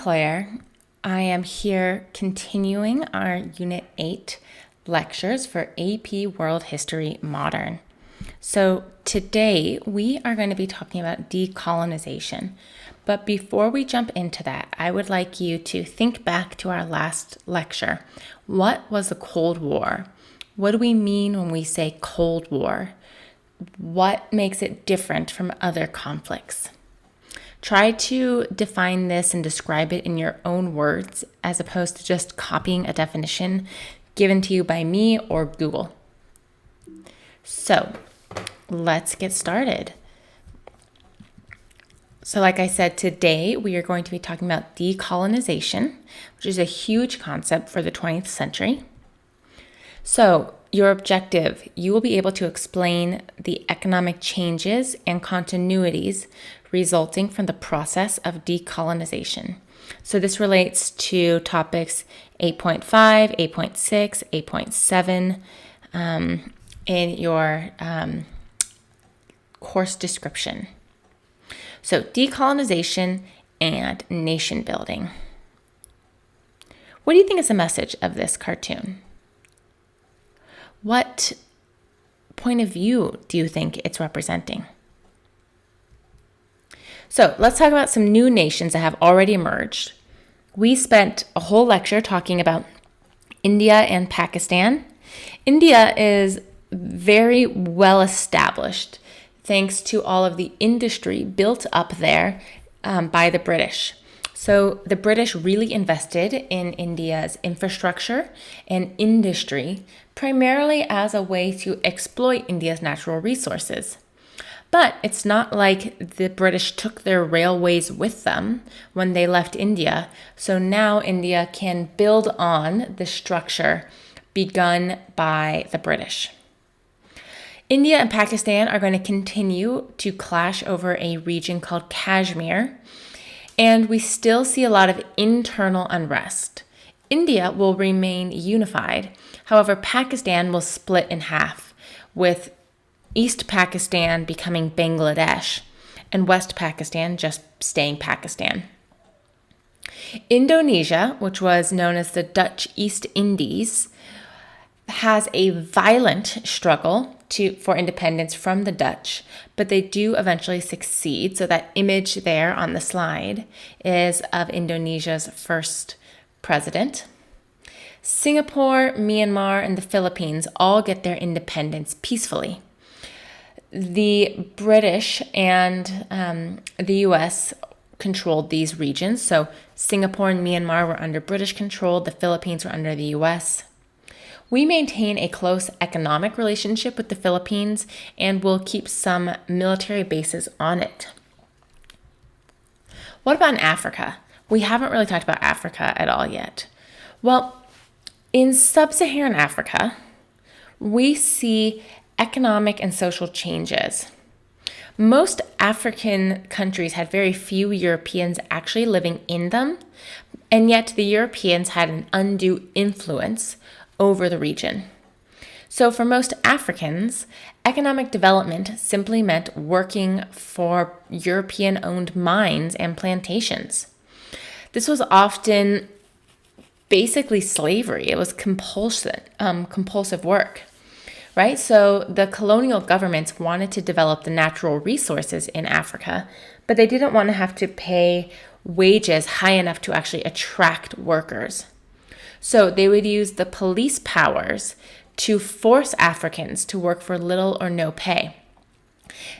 Claire. I am here continuing our Unit 8 lectures for AP World History Modern. So today we are going to be talking about decolonization. But before we jump into that, I would like you to think back to our last lecture. What was the Cold War? What do we mean when we say Cold War? What makes it different from other conflicts? Try to define this and describe it in your own words as opposed to just copying a definition given to you by me or Google. So let's get started. So like I said, today we are going to be talking about decolonization, which is a huge concept for the 20th century. So your objective, you will be able to explain the economic changes and continuities resulting from the process of decolonization. So this relates to topics 8.5, 8.6, 8.7 in your course description. So decolonization and nation building. What do you think is the message of this cartoon? What point of view do you think it's representing? So let's talk about some new nations that have already emerged. We spent a whole lecture talking about India and Pakistan. India is very well established thanks to all of the industry built up there by the British. So the British really invested in India's infrastructure and industry, primarily as a way to exploit India's natural resources. But it's not like the British took their railways with them when they left India. So now India can build on the structure begun by the British. India and Pakistan are going to continue to clash over a region called Kashmir, and we still see a lot of internal unrest. India will remain unified. However, Pakistan will split in half, with East Pakistan becoming Bangladesh and West Pakistan just staying Pakistan. Indonesia, which was known as the Dutch East Indies, has a violent struggle for independence from the Dutch, but they do eventually succeed. So that image there on the slide is of Indonesia's first president. Singapore, Myanmar, and the Philippines all get their independence peacefully. The British and the US controlled these regions. So Singapore and Myanmar were under British control. The Philippines were under the US. We maintain a close economic relationship with the Philippines and will keep some military bases on it. What about in Africa? We haven't really talked about Africa at all yet. Well, in sub-Saharan Africa, we see economic and social changes. Most African countries had very few Europeans actually living in them, and yet the Europeans had an undue influence over the region. So for most Africans, economic development simply meant working for European-owned mines and plantations. This was often basically slavery. It was compulsive work, right? So the colonial governments wanted to develop the natural resources in Africa, but they didn't want to have to pay wages high enough to actually attract workers. So they would use the police powers to force Africans to work for little or no pay.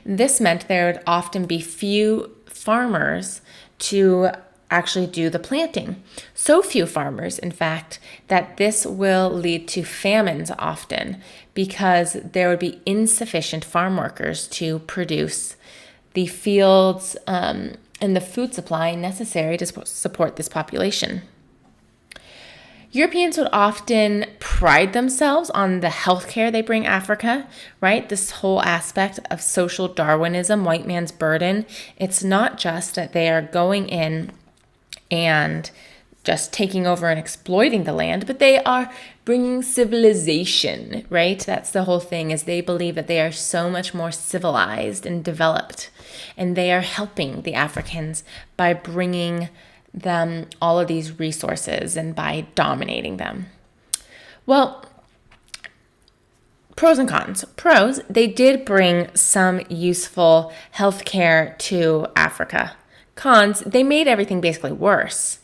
This meant there would often be few farmers to actually do the planting. So few farmers, in fact, that this will lead to famines often because there would be insufficient farm workers to produce the fields and the food supply necessary to support this population. Europeans would often pride themselves on the healthcare they bring Africa, right? This whole aspect of social Darwinism, white man's burden. It's not just that they are going in and just taking over and exploiting the land, but they are bringing civilization, right? That's the whole thing, is they believe that they are so much more civilized and developed, and they are helping the Africans by bringing them all of these resources and by dominating them? Well, pros and cons. Pros, they did bring some useful healthcare to Africa. Cons, they made everything basically worse,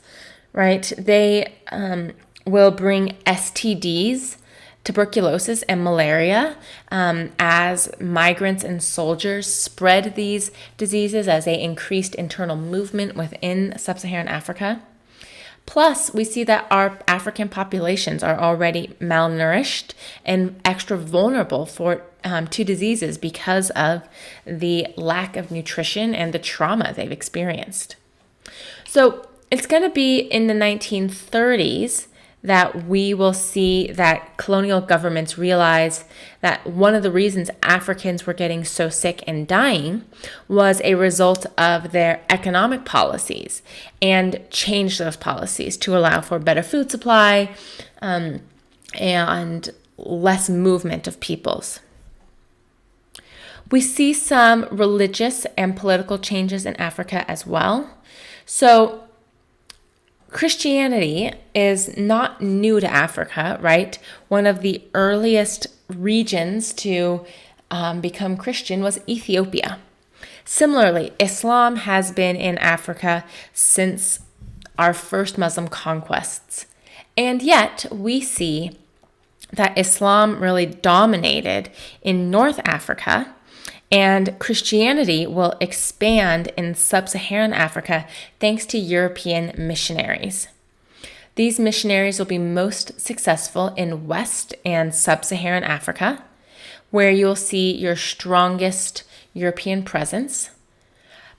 right? They will bring STDs, tuberculosis, and malaria as migrants and soldiers spread these diseases as they increased internal movement within sub-Saharan Africa. Plus, we see that our African populations are already malnourished and extra vulnerable to diseases because of the lack of nutrition and the trauma they've experienced. So it's going to be in the 1930s that we will see that colonial governments realize that one of the reasons Africans were getting so sick and dying was a result of their economic policies, and change those policies to allow for better food supply and less movement of peoples. We see some religious and political changes in Africa as well. So Christianity is not new to Africa, right? One of the earliest regions to become Christian was Ethiopia. Similarly, Islam has been in Africa since our first Muslim conquests. And yet, we see that Islam really dominated in North Africa, and Christianity will expand in sub-Saharan Africa thanks to European missionaries. These missionaries will be most successful in West and sub-Saharan Africa, where you'll see your strongest European presence.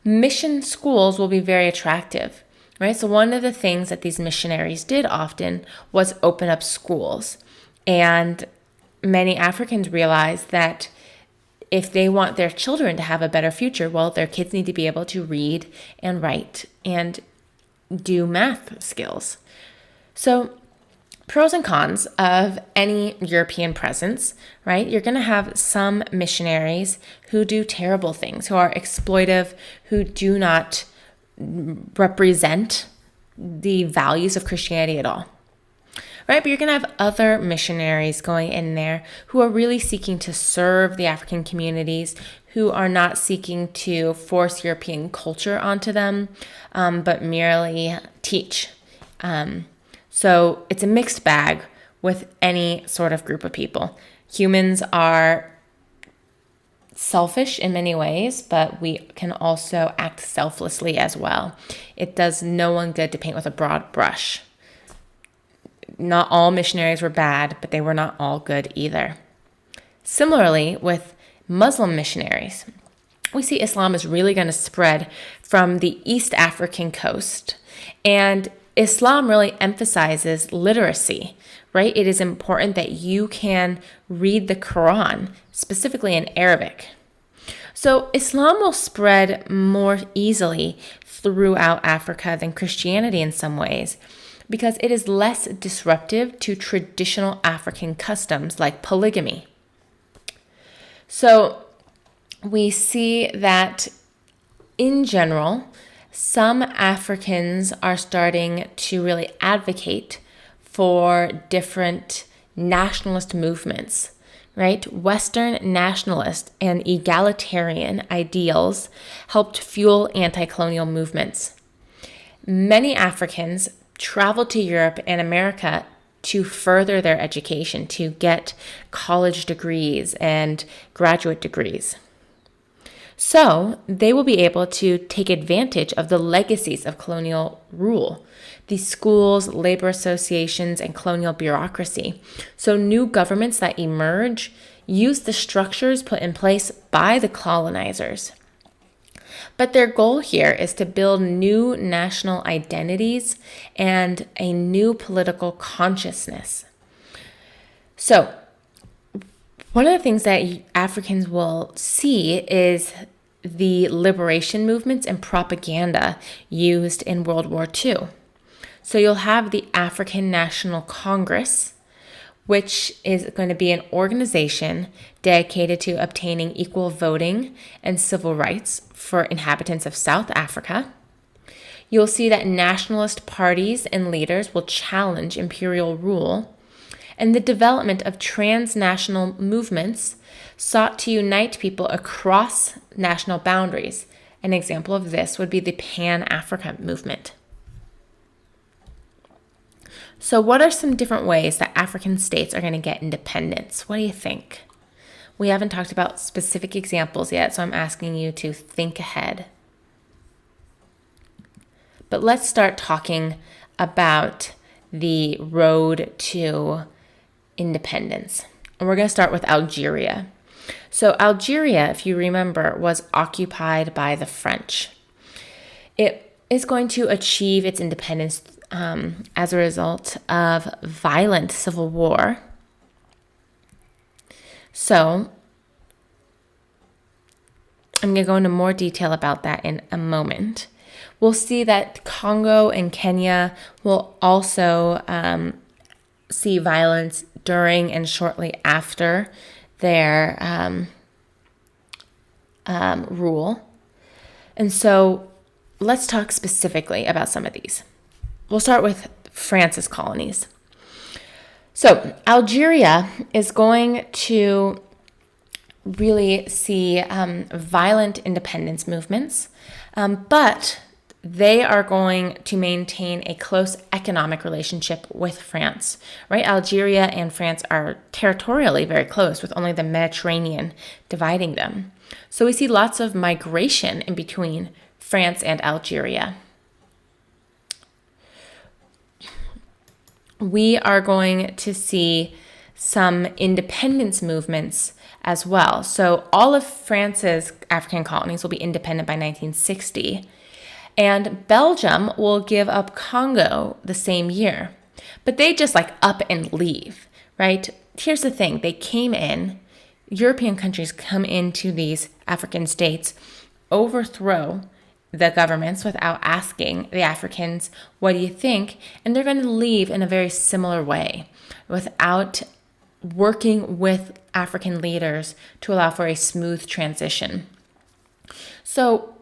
Mission schools will be very attractive, right? So one of the things that these missionaries did often was open up schools. And many Africans realized that if they want their children to have a better future, well, their kids need to be able to read and write and do math skills. So pros and cons of any European presence, right? You're going to have some missionaries who do terrible things, who are exploitive, who do not represent the values of Christianity at all. Right? But you're going to have other missionaries going in there who are really seeking to serve the African communities, who are not seeking to force European culture onto them, but merely teach. So it's a mixed bag with any sort of group of people. Humans are selfish in many ways, but we can also act selflessly as well. It does no one good to paint with a broad brush. Not all missionaries were bad, but they were not all good either. Similarly, with Muslim missionaries, we see Islam is really going to spread from the East African coast. And Islam really emphasizes literacy, right? It is important that you can read the Quran, specifically in Arabic. So Islam will spread more easily throughout Africa than Christianity in some ways, because it is less disruptive to traditional African customs like polygamy. So we see that in general, some Africans are starting to really advocate for different nationalist movements, right? Western nationalist and egalitarian ideals helped fuel anti-colonial movements. Many Africans traveled to Europe and America to further their education, to get college degrees and graduate degrees. So they will be able to take advantage of the legacies of colonial rule, the schools, labor associations, and colonial bureaucracy. So new governments that emerge use the structures put in place by the colonizers. But their goal here is to build new national identities and a new political consciousness. So one of the things that Africans will see is the liberation movements and propaganda used in World War II. So you'll have the African National Congress, which is going to be an organization dedicated to obtaining equal voting and civil rights for inhabitants of South Africa. You'll see that nationalist parties and leaders will challenge imperial rule, and the development of transnational movements sought to unite people across national boundaries. An example of this would be the Pan-Africa movement. So what are some different ways that African states are going to get independence? What do you think? We haven't talked about specific examples yet, so I'm asking you to think ahead. But let's start talking about the road to independence. And we're going to start with Algeria. So Algeria, if you remember, was occupied by the French. It is going to achieve its independence as a result of violent civil war. So I'm going to go into more detail about that in a moment. We'll see that Congo and Kenya will also see violence during and shortly after their rule. And so let's talk specifically about some of these. We'll start with France's colonies. So Algeria is going to really see violent independence movements, but they are going to maintain a close economic relationship with France, right? Algeria and France are territorially very close, with only the Mediterranean dividing them. So we see lots of migration in between France and Algeria. We are going to see some independence movements as well. So all of France's African colonies will be independent by 1960. And Belgium will give up Congo the same year. But they just up and leave, right? Here's the thing. They came in, European countries come into these African states, overthrow the governments without asking the Africans, what do you think? And they're going to leave in a very similar way without working with African leaders to allow for a smooth transition. So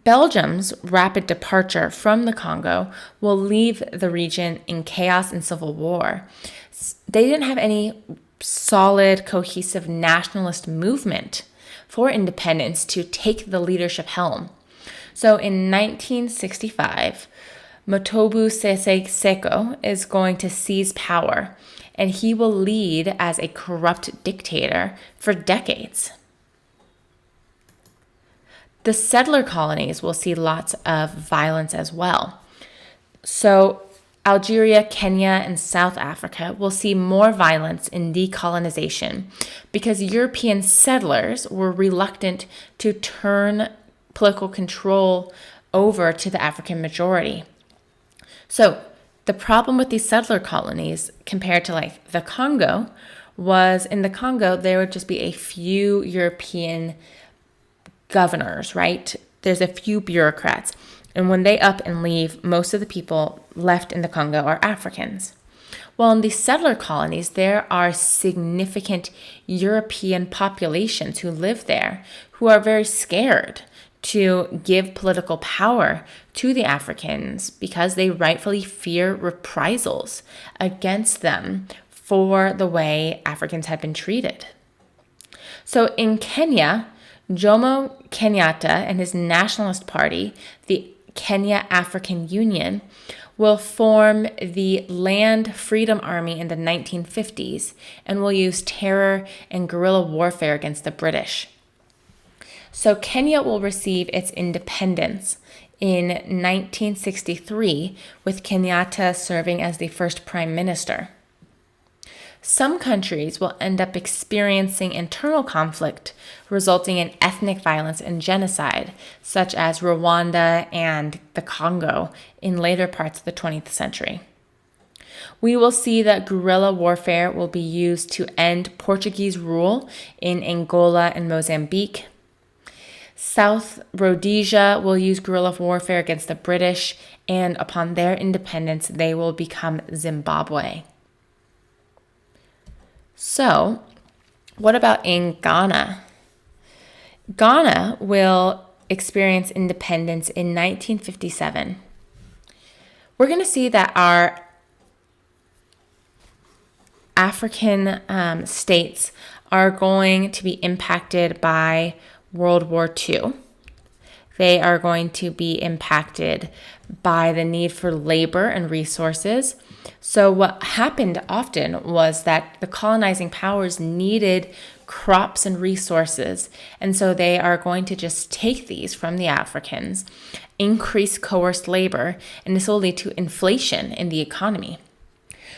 Belgium's rapid departure from the Congo will leave the region in chaos and civil war. They didn't have any solid, cohesive nationalist movement for independence to take the leadership helm. So in 1965, Mobutu Sese Seko is going to seize power, and he will lead as a corrupt dictator for decades. The settler colonies will see lots of violence as well. So Algeria, Kenya, and South Africa will see more violence in decolonization because European settlers were reluctant to turn political control over to the African majority. So the problem with these settler colonies compared to the Congo was in the Congo, there would just be a few European governors, right? There's a few bureaucrats. And when they up and leave, most of the people left in the Congo are Africans. Well, in these settler colonies, there are significant European populations who live there who are very scared to give political power to the Africans because they rightfully fear reprisals against them for the way Africans had been treated. So in Kenya, Jomo Kenyatta and his nationalist party, the Kenya African Union, will form the Land Freedom Army in the 1950s and will use terror and guerrilla warfare against the British. So Kenya will receive its independence in 1963, with Kenyatta serving as the first prime minister. Some countries will end up experiencing internal conflict, resulting in ethnic violence and genocide, such as Rwanda and the Congo in later parts of the 20th century. We will see that guerrilla warfare will be used to end Portuguese rule in Angola and Mozambique. South Rhodesia will use guerrilla warfare against the British, and upon their independence, they will become Zimbabwe. So, what about in Ghana? Ghana will experience independence in 1957, we're going to see that our African states are going to be impacted by World War II. They are going to be impacted by the need for labor and resources. So what happened often was that the colonizing powers needed crops and resources. And so they are going to just take these from the Africans, increase coerced labor, and this will lead to inflation in the economy.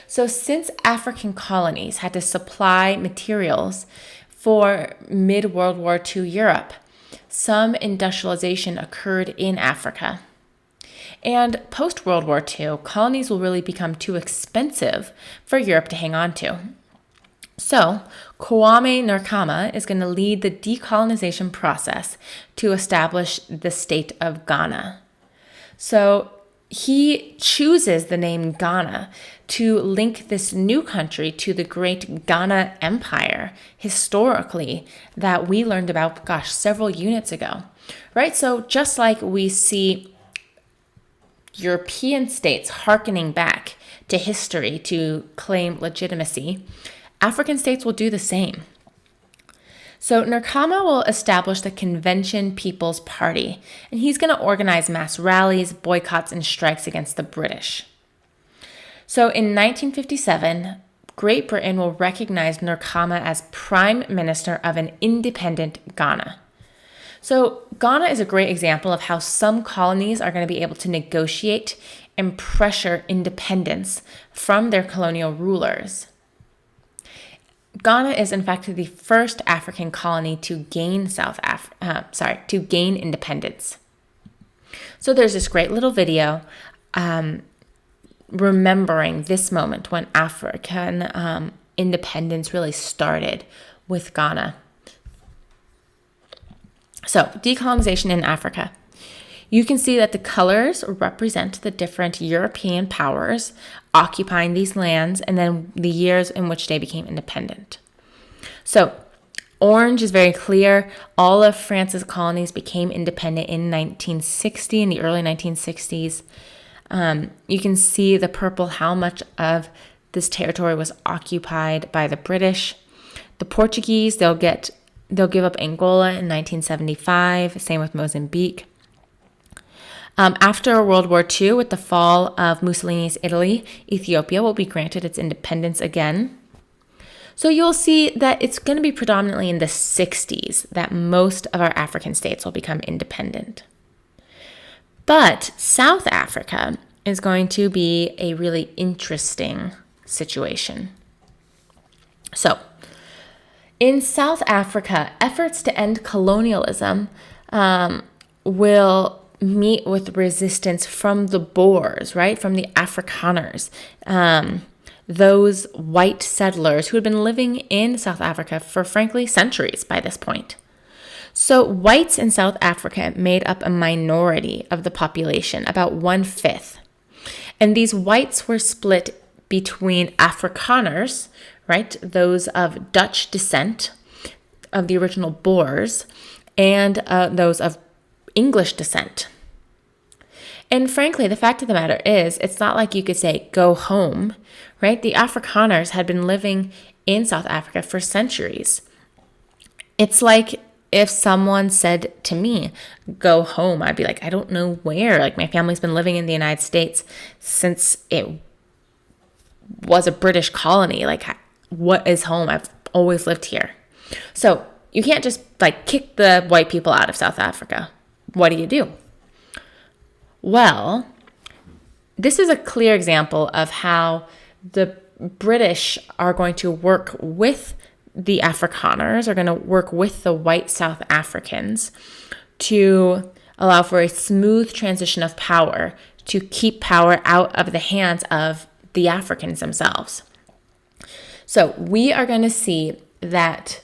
So since African colonies had to supply materials for mid-World War II Europe, some industrialization occurred in Africa. And post-World War II, colonies will really become too expensive for Europe to hang on to. So Kwame Nkrumah is going to lead the decolonization process to establish the state of Ghana. So he chooses the name Ghana to link this new country to the great Ghana Empire historically that we learned about, several units ago, right? So just like we see European states hearkening back to history to claim legitimacy, African states will do the same. So Nkrumah will establish the Convention People's Party, and he's going to organize mass rallies, boycotts, and strikes against the British. So in 1957, Great Britain will recognize Nkrumah as Prime Minister of an independent Ghana. So Ghana is a great example of how some colonies are going to be able to negotiate and pressure independence from their colonial rulers. Ghana is in fact the first African colony to gain independence. So there's this great little video remembering this moment when African independence really started with Ghana. So decolonization in Africa. You can see that the colors represent the different European powers occupying these lands and then the years in which they became independent. So orange is very clear. All of France's colonies became independent in 1960, in the early 1960s. You can see the purple, how much of this territory was occupied by the British. The Portuguese, they'll give up Angola in 1975, same with Mozambique. After World War II, with the fall of Mussolini's Italy, Ethiopia will be granted its independence again. So you'll see that it's going to be predominantly in the 60s that most of our African states will become independent. But South Africa is going to be a really interesting situation. So in South Africa, efforts to end colonialism will meet with resistance from the Boers, right? From the Afrikaners, those white settlers who had been living in South Africa for, frankly, centuries by this point. So whites in South Africa made up a minority of the population, about 1/5. And these whites were split between Afrikaners, right? Those of Dutch descent, of the original Boers, and those of English descent. And frankly, the fact of the matter is, it's not like you could say, go home, right? The Afrikaners had been living in South Africa for centuries. It's like if someone said to me, go home, I'd be like, I don't know where. Like, my family's been living in the United States since it was a British colony. Like, what is home? I've always lived here. So you can't just kick the white people out of South Africa. What do? Well, this is a clear example of how the British are going to work with the Afrikaners, are going to work with the white South Africans to allow for a smooth transition of power, to keep power out of the hands of the Africans themselves. So we are going to see that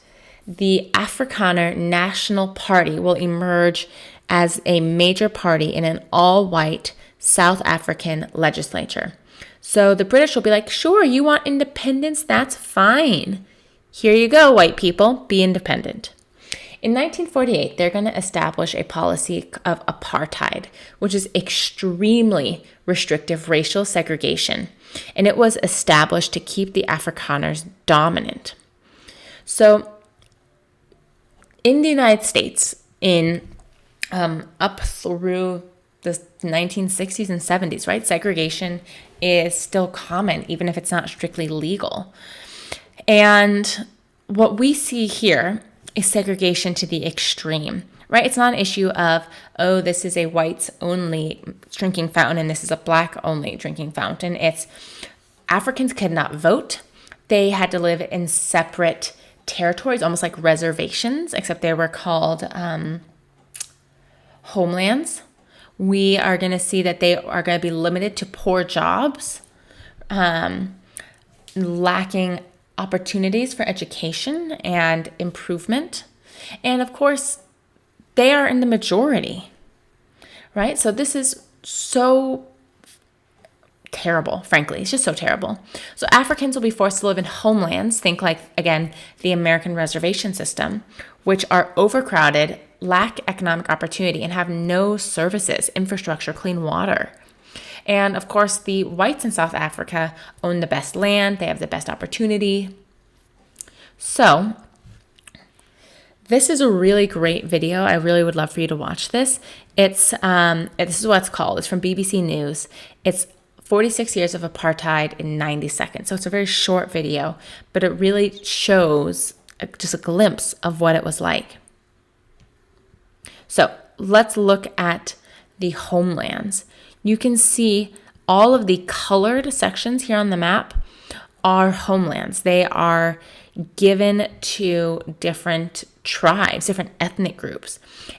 the Afrikaner National Party will emerge as a major party in an all-white South African legislature. So the British will be like, sure, you want independence? That's fine. Here you go, white people, be independent. In 1948, they're going to establish a policy of apartheid, which is extremely restrictive racial segregation. And it was established to keep the Afrikaners dominant. So in the United States, up through the 1960s and 70s, right, segregation is still common, even if it's not strictly legal. And what we see here is segregation to the extreme, right? It's not an issue of, oh, this is a whites only drinking fountain and this is a black only drinking fountain. It's Africans could not vote. They had to live in separate territories, almost like reservations, except they were called homelands. We are going to see that they are going to be limited to poor jobs, lacking opportunities for education and improvement. And of course, they are in the majority, right? So this is so terrible, frankly. It's just so terrible. So Africans will be forced to live in homelands. Think like, again, the American reservation system, which are overcrowded, lack economic opportunity, and have no services, infrastructure, clean water. And of course, the whites in South Africa own the best land. They have the best opportunity. So this is a really great video. I really would love for you to watch this. This is what it's called. It's from BBC News. It's 46 years of apartheid in 90 seconds. So it's a very short video, but it really shows just a glimpse of what it was like. So let's look at the homelands. You can see all of the colored sections here on the map are homelands. They are given to different tribes, different ethnic groups.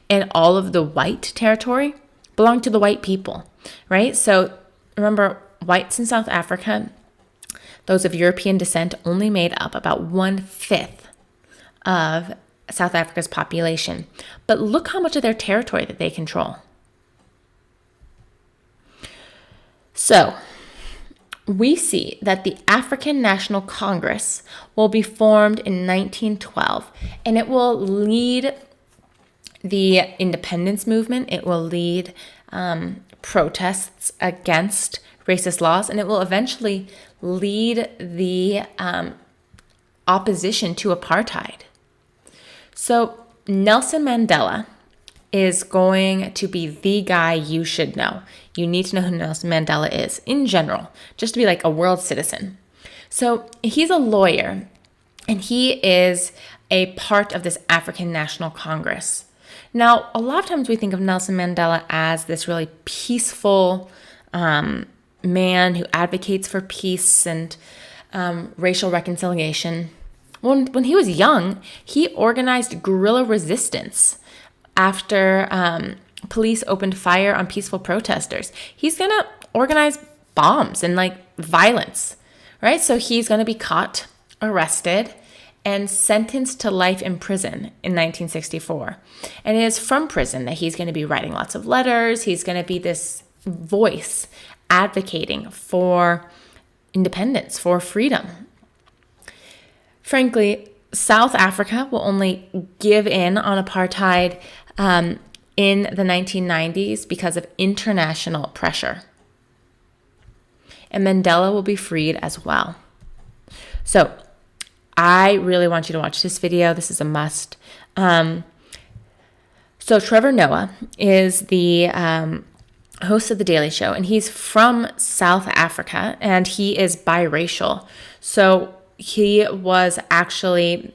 And all of the white territory belonged to the white people, right? So remember, whites in South Africa, those of European descent, only made up about 1/5 of South Africa's population. But look how much of their territory that they control. So we see that the African National Congress will be formed in 1912, and it will lead the independence movement. It will lead protests against racist laws, and it will eventually lead the opposition to apartheid. So Nelson Mandela is going to be the guy you should know. You need to know who Nelson Mandela is in general, just to be like a world citizen. So he's a lawyer, and he is a part of this African National Congress. Now, a lot of times we think of Nelson Mandela as this really peaceful man who advocates for peace and racial reconciliation. When he was young, he organized guerrilla resistance after police opened fire on peaceful protesters. He's going to organize bombs and like violence, right? So he's going to be caught, arrested, and sentenced to life in prison in 1964. And it is from prison that he's going to be writing lots of letters. He's going to be this voice advocating for independence, for freedom. Frankly, South Africa will only give in on apartheid in the 1990s because of international pressure. And Mandela will be freed as well. So I really want you to watch this video. This is a must. So Trevor Noah is the host of The Daily Show, and he's from South Africa, and he is biracial. So he was actually,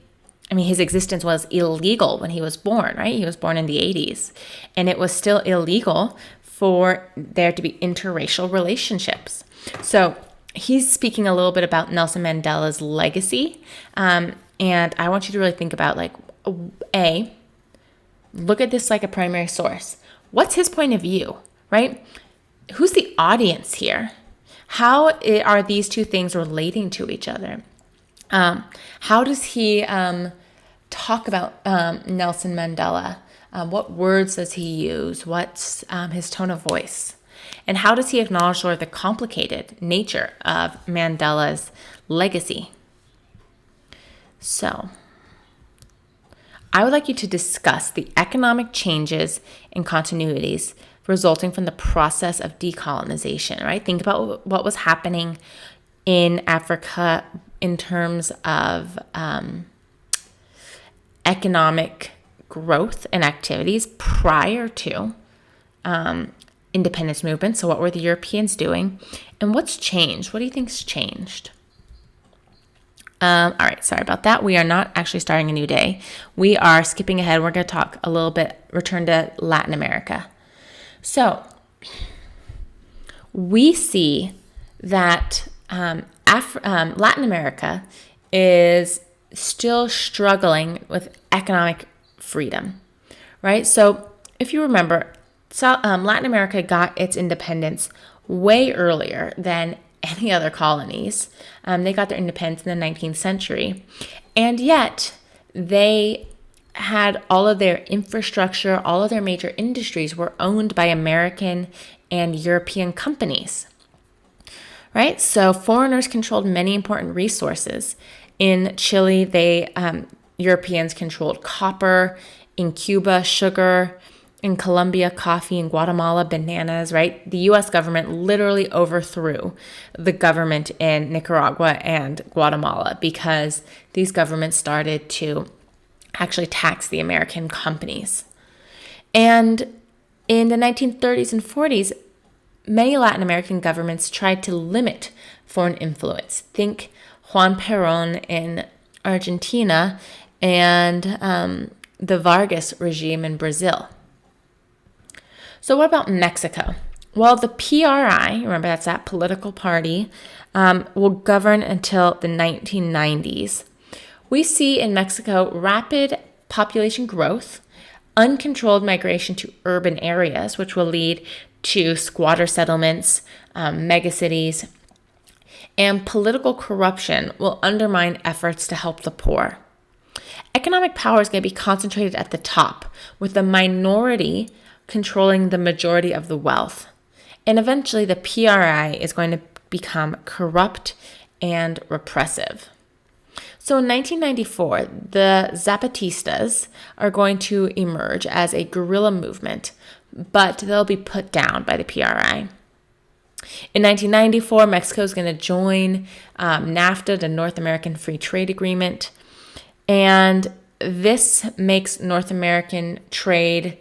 his existence was illegal when he was born, right? He was born in the 80s, and it was still illegal for there to be interracial relationships. So he's speaking a little bit about Nelson Mandela's legacy, and I want you to really think about, like, look at this like a primary source. What's his point of view, right? Who's the audience here? How are these two things relating to each other? How does he talk about Nelson Mandela? What words does he use? What's his tone of voice? And how does he acknowledge sort of the complicated nature of Mandela's legacy? So I would like you to discuss the economic changes and continuities resulting from the process of decolonization, right? Think about what was happening in Africa in terms of economic growth and activities prior to independence movement. So what were the Europeans doing? And what's changed? What do you think's changed? All right, sorry about that. We are not actually starting a new day. We are skipping ahead. We're going to talk a little bit, return to Latin America. So we see that Latin America is still struggling with economic freedom, right? So if you remember, Latin America got its independence way earlier than any other colonies. They got their independence in the 19th century. And yet they had all of their infrastructure, all of their major industries were owned by American and European companies, right? So foreigners controlled many important resources. In Chile, Europeans controlled copper. In Cuba, sugar. In Colombia, coffee. In Guatemala, bananas, right? The U.S. government literally overthrew the government in Nicaragua and Guatemala because these governments started to actually tax the American companies. And in the 1930s and 40s, many Latin American governments tried to limit foreign influence. Think Juan Perón in Argentina and the Vargas regime in Brazil. So what about Mexico? Well, the PRI, remember that's that political party, will govern until the 1990s. We see in Mexico rapid population growth, uncontrolled migration to urban areas, which will lead to squatter settlements, megacities, and political corruption will undermine efforts to help the poor. Economic power is going to be concentrated at the top, with the minority controlling the majority of the wealth. And eventually the PRI is going to become corrupt and repressive. So in 1994, the Zapatistas are going to emerge as a guerrilla movement, but they'll be put down by the PRI. In 1994, Mexico is going to join NAFTA, the North American Free Trade Agreement, and this makes North American trade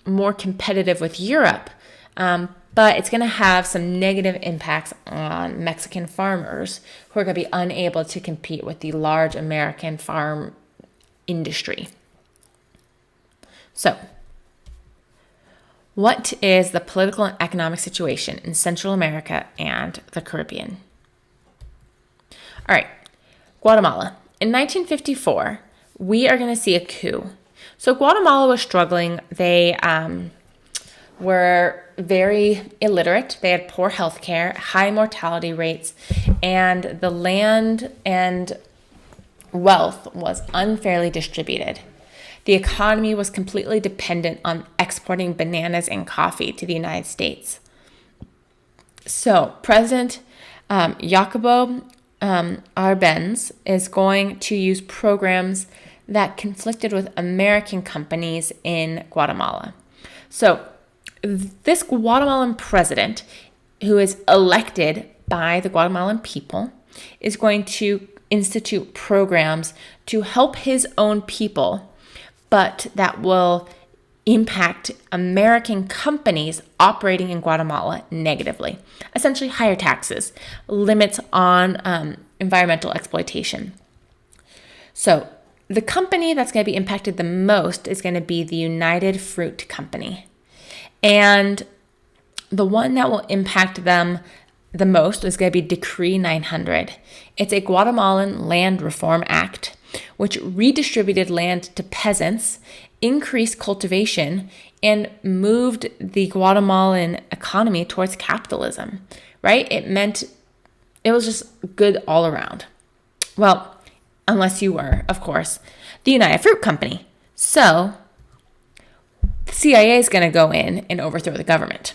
more competitive with Europe, but it's going to have some negative impacts on Mexican farmers who are going to be unable to compete with the large American farm industry. So, what is the political and economic situation in Central America and the Caribbean? All right, Guatemala. In 1954, we are going to see a coup. So Guatemala was struggling. They were very illiterate. They had poor health care, high mortality rates, and the land and wealth was unfairly distributed. The economy was completely dependent on exporting bananas and coffee to the United States. So President Jacobo Arbenz is going to use programs that conflicted with American companies in Guatemala. So this Guatemalan president, who is elected by the Guatemalan people, is going to institute programs to help his own people, but that will impact American companies operating in Guatemala negatively. Essentially, higher taxes, limits on environmental exploitation. So the company that's going to be impacted the most is going to be the United Fruit Company. And the one that will impact them the most is going to be Decree 900. It's a Guatemalan Land Reform Act, which redistributed land to peasants, increased cultivation, and moved the Guatemalan economy towards capitalism, right? It was just good all around. Well, unless you were, of course, the United Fruit Company. So the CIA is going to go in and overthrow the government.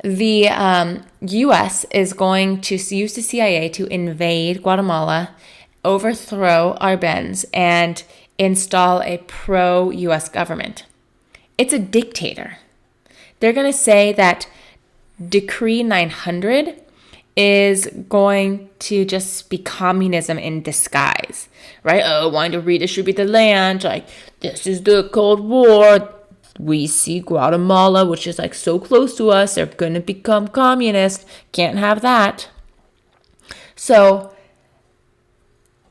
The U.S. is going to use the CIA to invade Guatemala, overthrow Arbenz, and install a pro-US government. It's a dictator. They're going to say that Decree 900 is going to just be communism in disguise, right? Oh, wanting to redistribute the land, like this is the Cold War. We see Guatemala, which is like so close to us, they're going to become communist. Can't have that. So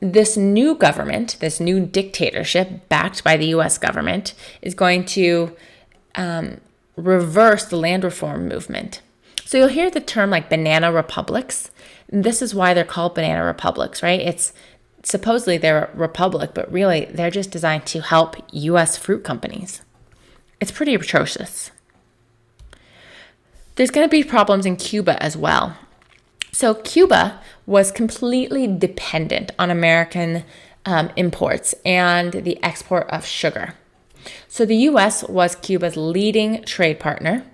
this new government, this new dictatorship backed by the US government is going to reverse the land reform movement. So you'll hear the term like banana republics. This is why they're called banana republics, right? It's supposedly they're a republic, but really they're just designed to help US fruit companies. It's pretty atrocious. There's going to be problems in Cuba as well. So Cuba was completely dependent on American imports and the export of sugar. So the U.S. was Cuba's leading trade partner,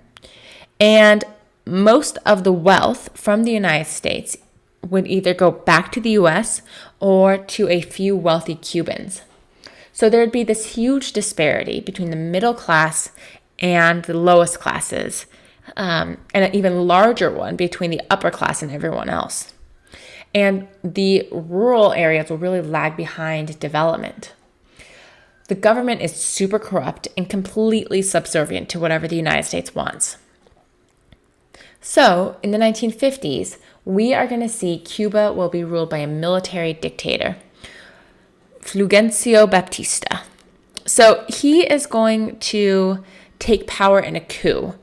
and most of the wealth from the United States would either go back to the U.S. or to a few wealthy Cubans. So there'd be this huge disparity between the middle class and the lowest classes, and an even larger one between the upper class and everyone else. And the rural areas will really lag behind development. The government is super corrupt and completely subservient to whatever the United States wants. So in the 1950s, we are going to see Cuba will be ruled by a military dictator, Fulgencio Batista. So he is going to take power in a coup,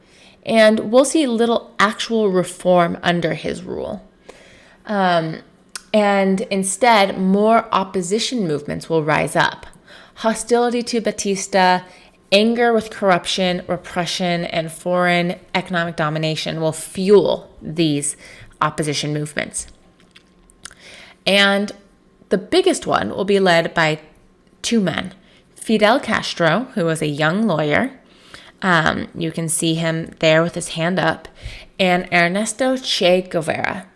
and we'll see little actual reform under his rule. And instead, more opposition movements will rise up. Hostility to Batista, anger with corruption, repression, and foreign economic domination will fuel these opposition movements. And the biggest one will be led by two men, Fidel Castro, who was a young lawyer. You can see him there with his hand up, and Ernesto Che Guevara.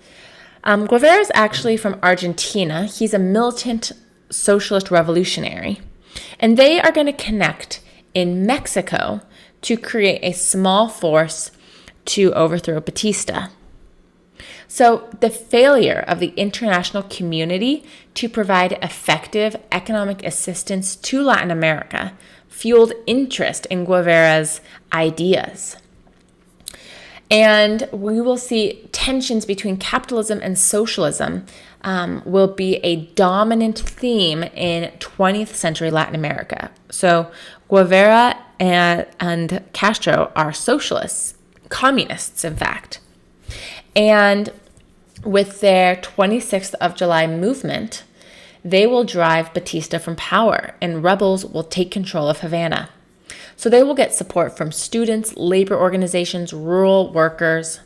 Guevara is actually from Argentina. He's a militant socialist revolutionary. And they are going to connect in Mexico to create a small force to overthrow Batista. So the failure of the international community to provide effective economic assistance to Latin America fueled interest in Guevara's ideas. And we will see tensions between capitalism and socialism will be a dominant theme in 20th century Latin America. So Guevara and Castro are socialists, communists, in fact. And with their 26th of July movement, they will drive Batista from power, and rebels will take control of Havana. So they will get support from students, labor organizations, rural workers.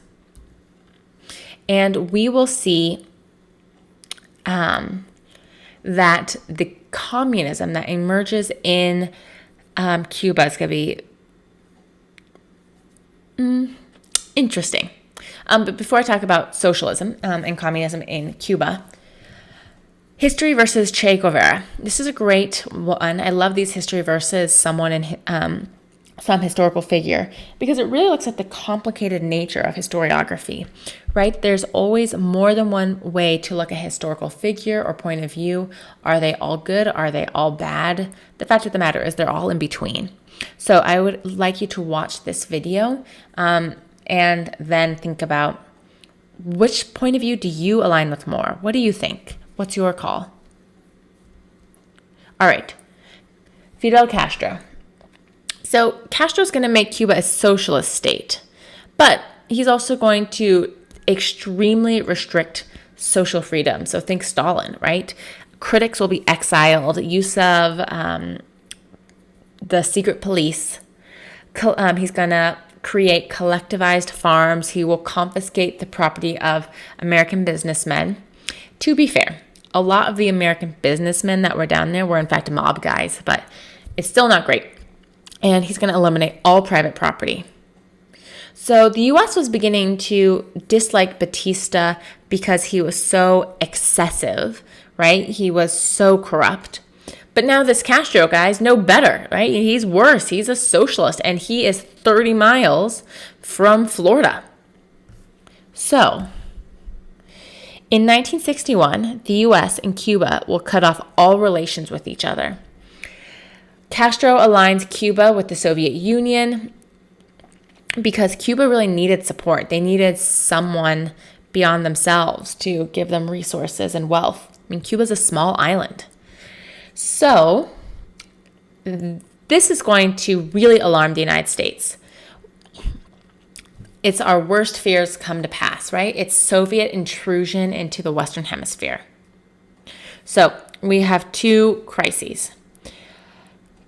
And we will see that the communism that emerges in Cuba is going to be interesting. But before I talk about socialism and communism in Cuba, history versus Che Guevara. This is a great one. I love these history versus someone in some historical figure, because it really looks at the complicated nature of historiography, right? There's always more than one way to look at a historical figure or point of view. Are they all good? Are they all bad? The fact of the matter is they're all in between. So I would like you to watch this video and then think about, which point of view do you align with more? What do you think? What's your call? All right, Fidel Castro. So Castro's going to make Cuba a socialist state, but he's also going to extremely restrict social freedom. So think Stalin, right? Critics will be exiled, use of the secret police. He's going to create collectivized farms. He will confiscate the property of American businessmen. To be fair, a lot of the American businessmen that were down there were in fact mob guys, but it's still not great. And he's going to eliminate all private property. So the U.S. was beginning to dislike Batista because he was so excessive, right? He was so corrupt. But now this Castro guy's no better, right? He's worse. He's a socialist, and he is 30 miles from Florida. So, in 1961, the U.S. and Cuba will cut off all relations with each other. Castro aligns Cuba with the Soviet Union because Cuba really needed support. They needed someone beyond themselves to give them resources and wealth. I mean, Cuba's a small island. So, this is going to really alarm the United States. It's our worst fears come to pass, right? It's Soviet intrusion into the Western Hemisphere. So, we have two crises.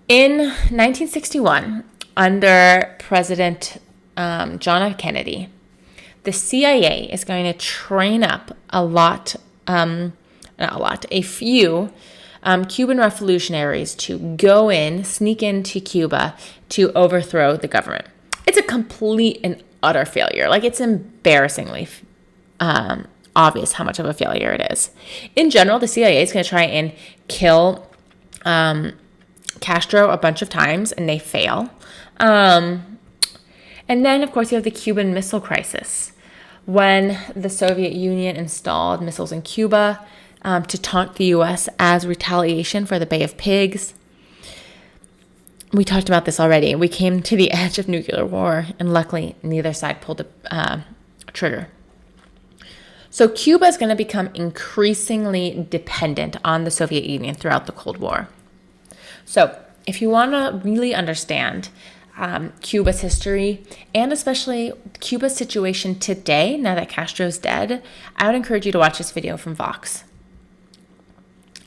In 1961, under President John F. Kennedy, the CIA is going to train up a few Cuban revolutionaries to go in, sneak into Cuba to overthrow the government. It's a complete and utter failure. Like, it's embarrassingly obvious how much of a failure it is. In general, the CIA is going to try and kill Castro a bunch of times, and they fail. And then, of course, you have the Cuban Missile Crisis, when the Soviet Union installed missiles in Cuba to taunt the U.S. as retaliation for the Bay of Pigs. We talked about this already. We came to the edge of nuclear war, and luckily, neither side pulled a trigger. So Cuba is going to become increasingly dependent on the Soviet Union throughout the Cold War. So if you want to really understand Cuba's history, and especially Cuba's situation today, now that Castro's dead, I would encourage you to watch this video from Vox.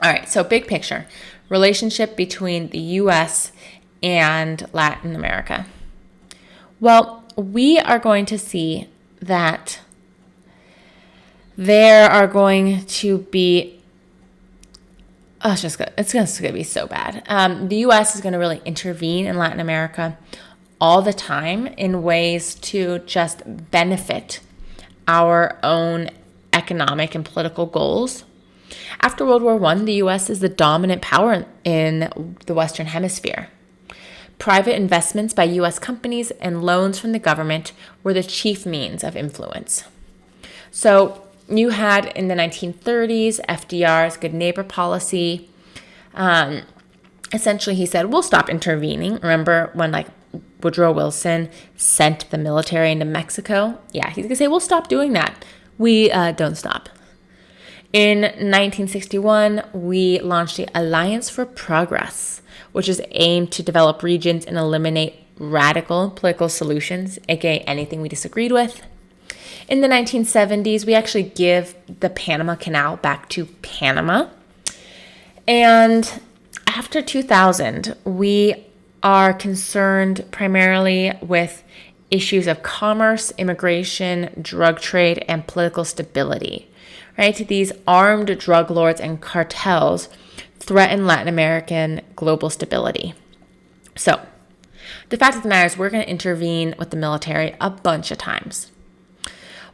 All right, so big picture, relationship between the U.S. and Latin America. Well, we are going to see that there are going to be, it's going to be so bad. The U.S. is going to really intervene in Latin America all the time in ways to just benefit our own economic and political goals. After World War I, the U.S. is the dominant power in the Western Hemisphere. Private investments by U.S. companies and loans from the government were the chief means of influence. So you had in the 1930s, FDR's good neighbor policy. Essentially, he said, we'll stop intervening. Remember when Woodrow Wilson sent the military into Mexico? Yeah, he's going to say, we'll stop doing that. We don't stop. In 1961, we launched the Alliance for Progress, which is aimed to develop regions and eliminate radical political solutions, aka anything we disagreed with. In the 1970s, we actually give the Panama Canal back to Panama. And after 2000, we are concerned primarily with issues of commerce, immigration, drug trade, and political stability. Right? These armed drug lords and cartels threaten Latin American global stability. So, the fact of the matter is we're going to intervene with the military a bunch of times.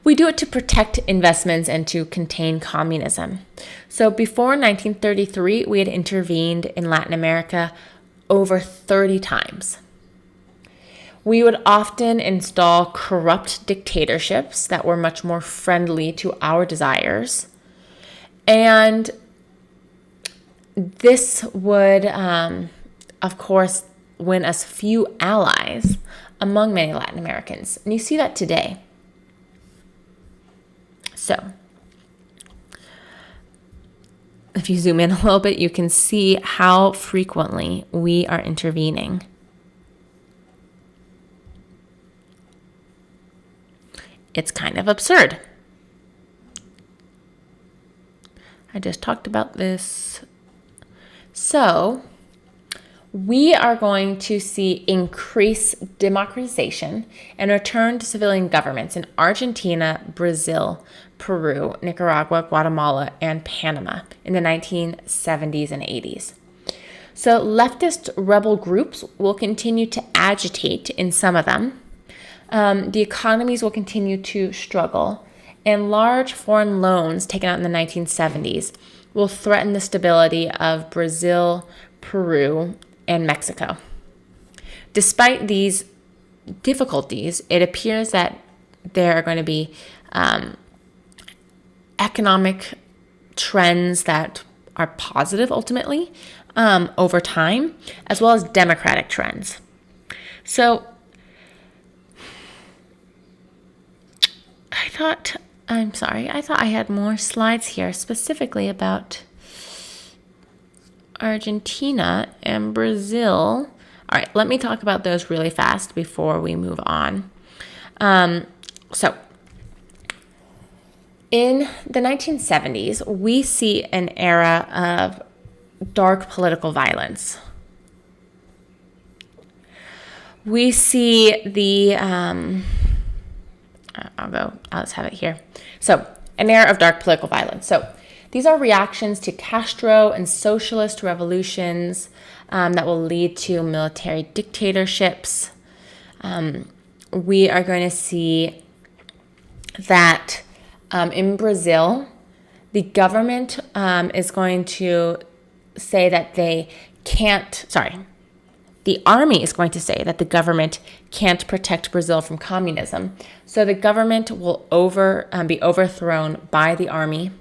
We do it to protect investments and to contain communism. So before 1933, we had intervened in Latin America over 30 times. We would often install corrupt dictatorships that were much more friendly to our desires. And this would, of course, win us few allies among many Latin Americans. And you see that today. So, if you zoom in a little bit, you can see how frequently we are intervening. It's kind of absurd. I just talked about this. So, we are going to see increased democratization and return to civilian governments in Argentina, Brazil, Peru, Nicaragua, Guatemala, and Panama in the 1970s and 80s. So leftist rebel groups will continue to agitate in some of them. The economies will continue to struggle, and large foreign loans taken out in the 1970s will threaten the stability of Brazil, Peru, and Mexico. Despite these difficulties, it appears that there are going to be economic trends that are positive ultimately over time, as well as democratic trends. So I thought I had more slides here specifically about Argentina and Brazil. All right, let me talk about those really fast before we move on. So in the 1970s, we see an era of dark political violence. We see the, I'll just have it here. So, an era of dark political violence. So, these are reactions to Castro and socialist revolutions that will lead to military dictatorships. We are going to see that in Brazil, the government is going to say that they can't, the army is going to say that the government can't protect Brazil from communism. So the government will be overthrown by the army,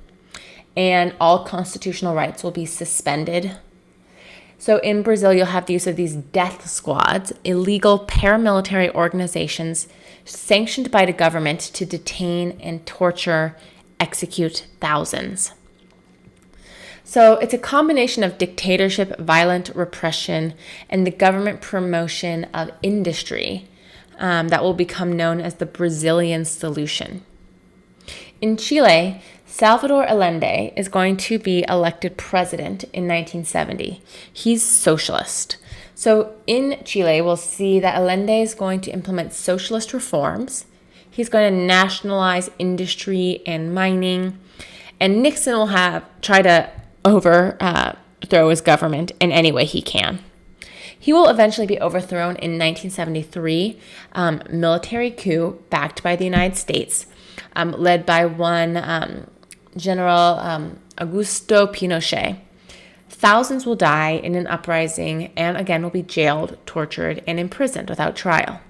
and all constitutional rights will be suspended. So in Brazil, you'll have the use of these death squads, illegal paramilitary organizations sanctioned by the government to detain and torture, execute thousands. So it's a combination of dictatorship, violent repression, and the government promotion of industry that will become known as the Brazilian solution. In Chile, Salvador Allende is going to be elected president in 1970. He's socialist. So in Chile, we'll see that Allende is going to implement socialist reforms. He's going to nationalize industry and mining. And Nixon will try to overthrow his government in any way he can. He will eventually be overthrown in 1973, military coup backed by the United States, led by one General Augusto Pinochet. Thousands will die in an uprising and again will be jailed, tortured, and imprisoned without trial.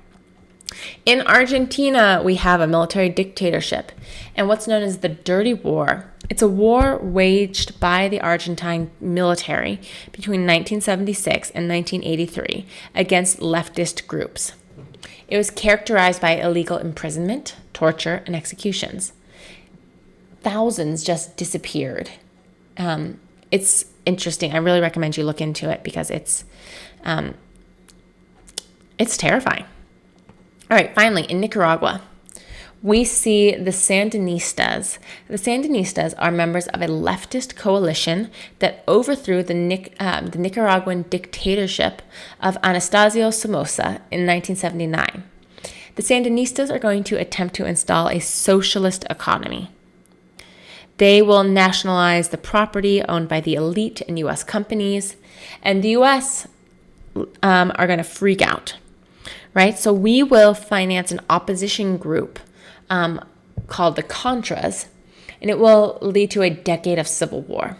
In Argentina, we have a military dictatorship and what's known as the Dirty War. It's a war waged by the Argentine military between 1976 and 1983 against leftist groups. It was characterized by illegal imprisonment, torture, and executions. Thousands just disappeared. It's interesting. I really recommend you look into it because it's terrifying. All right, finally, in Nicaragua, we see the Sandinistas. The Sandinistas are members of a leftist coalition that overthrew the Nicaraguan dictatorship of Anastasio Somoza in 1979. The Sandinistas are going to attempt to install a socialist economy. They will nationalize the property owned by the elite and U.S. companies, and the U.S. Are going to freak out, right? So we will finance an opposition group called the Contras, and it will lead to a decade of civil war.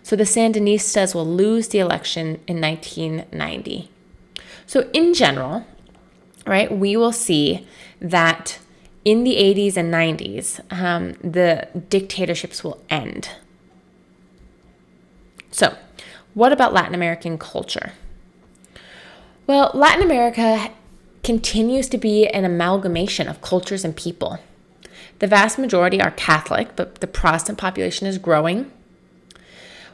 So the Sandinistas will lose the election in 1990. So in general, right, we will see that in the 80s and 90s, the dictatorships will end. So, what about Latin American culture? Well, Latin America continues to be an amalgamation of cultures and people. The vast majority are Catholic, but the Protestant population is growing.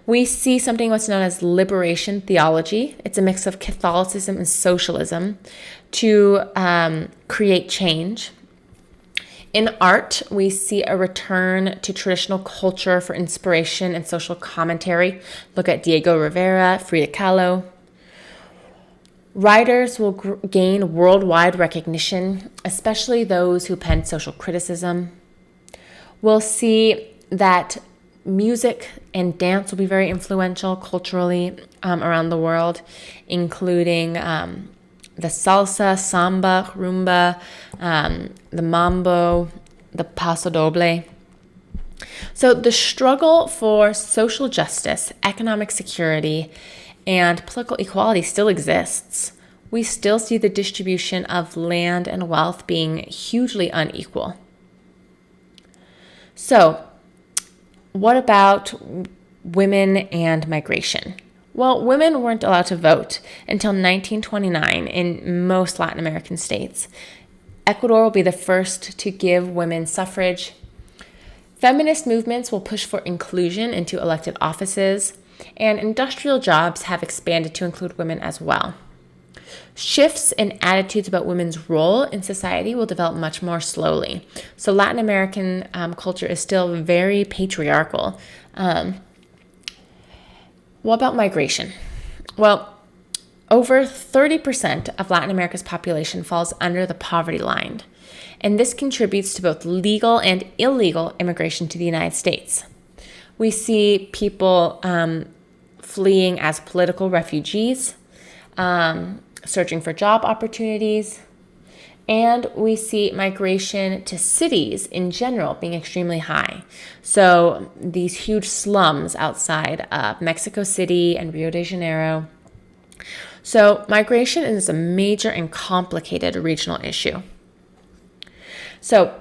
We see something what's known as liberation theology. It's a mix of Catholicism and socialism to create change. In art, we see a return to traditional culture for inspiration and social commentary. Look at Diego Rivera, Frida Kahlo. Writers will gain worldwide recognition, especially those who penned social criticism. We'll see that music and dance will be very influential culturally around the world, including the salsa, samba, rumba, the mambo, the paso doble. So the struggle for social justice, economic security, and political equality still exists. We still see the distribution of land and wealth being hugely unequal. So, what about women and migration? Well, women weren't allowed to vote until 1929 in most Latin American states. Ecuador will be the first to give women suffrage. Feminist movements will push for inclusion into elected offices, and industrial jobs have expanded to include women as well. Shifts in attitudes about women's role in society will develop much more slowly. So Latin American culture is still very patriarchal. What about migration? Well, over 30% of Latin America's population falls under the poverty line, and this contributes to both legal and illegal immigration to the United States. We see people fleeing as political refugees, searching for job opportunities, and we see migration to cities in general being extremely high. So these huge slums outside of Mexico City and Rio de Janeiro. So migration is a major and complicated regional issue. So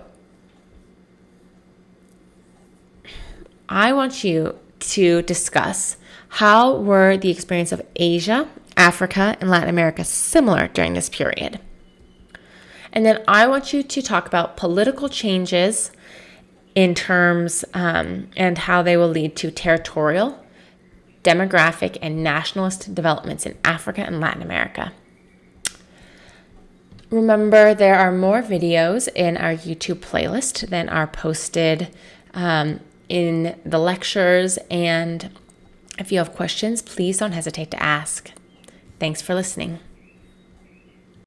I want you to discuss how were the experience of Asia, Africa, and Latin America similar during this period. And then I want you to talk about political changes in terms and how they will lead to territorial, demographic, and nationalist developments in Africa and Latin America. Remember, there are more videos in our YouTube playlist than are posted in the lectures, and if you have questions, please don't hesitate to ask. Thanks for listening.